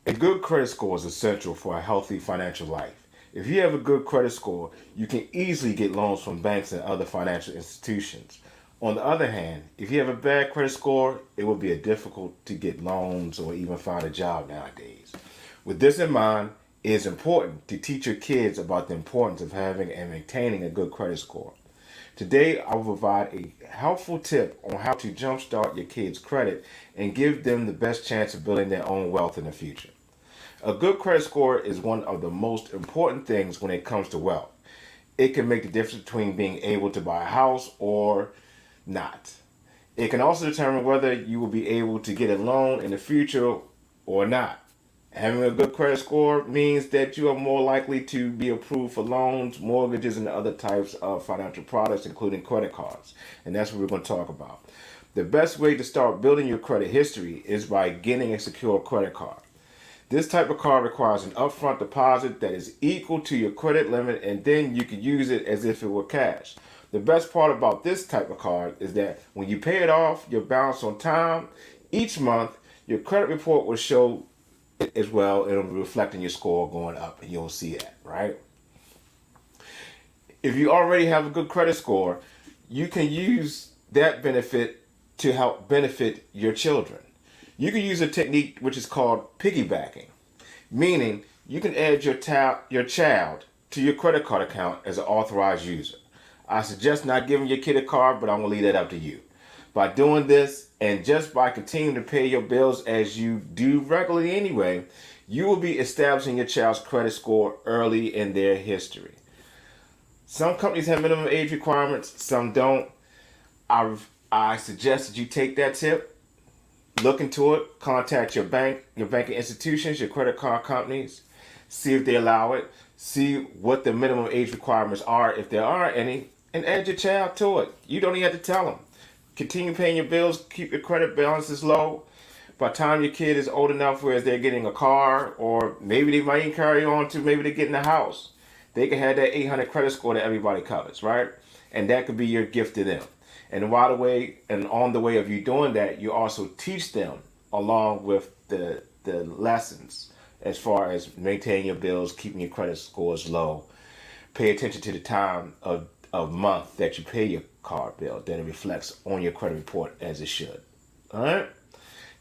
A good credit score is essential for a healthy financial life. If you have a good credit score, you can easily get loans from banks and other financial institutions. On the other hand, if you have a bad credit score, it will be difficult to get loans or even find a job nowadays. With this in mind, it is important to teach your kids about the importance of having and maintaining a good credit score. Today, I will provide a helpful tip on how to jumpstart your kids' credit and give them the best chance of building their own wealth in the future. A good credit score is one of the most important things when it comes to wealth. It can make the difference between being able to buy a house or not. It can also determine whether you will be able to get a loan in the future or not. Having a good credit score means that you are more likely to be approved for loans, mortgages, and other types of financial products, including credit cards. And that's what we're going to talk about. The best way to start building your credit history is by getting a secure credit card. This type of card requires an upfront deposit that is equal to your credit limit, and then you can use it as if it were cash. The best part about this type of card is that when you pay it off, your balance on time, each month, your credit report will show it as well. It'll be reflecting your score going up, and you'll see that, right? If you already have a good credit score, you can use that benefit to help benefit your children. You can use a technique which is called piggybacking, meaning you can add your child to your credit card account as an authorized user. I suggest not giving your kid a card, but I'm going to leave that up to you. By doing this, and just by continuing to pay your bills as you do regularly anyway, you will be establishing your child's credit score early in their history. Some companies have minimum age requirements, some don't. I suggest that you take that tip, look into it, contact your bank, your banking institutions, your credit card companies, see if they allow it, see what the minimum age requirements are, if there are any, and add your child to it. You don't even have to tell them. Continue paying your bills, keep your credit balances low. By the time your kid is old enough where they're getting a car, or maybe they might even carry on to maybe they're getting a house, they can have that 800 credit score that everybody covers, right? And that could be your gift to them. And on the way of you doing that, you also teach them along with the lessons as far as maintaining your bills, keeping your credit scores low. Pay attention to the time of month that you pay your card bill, that it reflects on your credit report as it should. All right?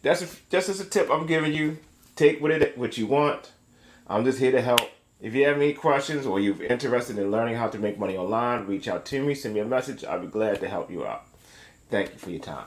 That's just as a tip I'm giving you. Take what you want. I'm just here to help. If you have any questions or you're interested in learning how to make money online, reach out to me, send me a message. I'll be glad to help you out. Thank you for your time.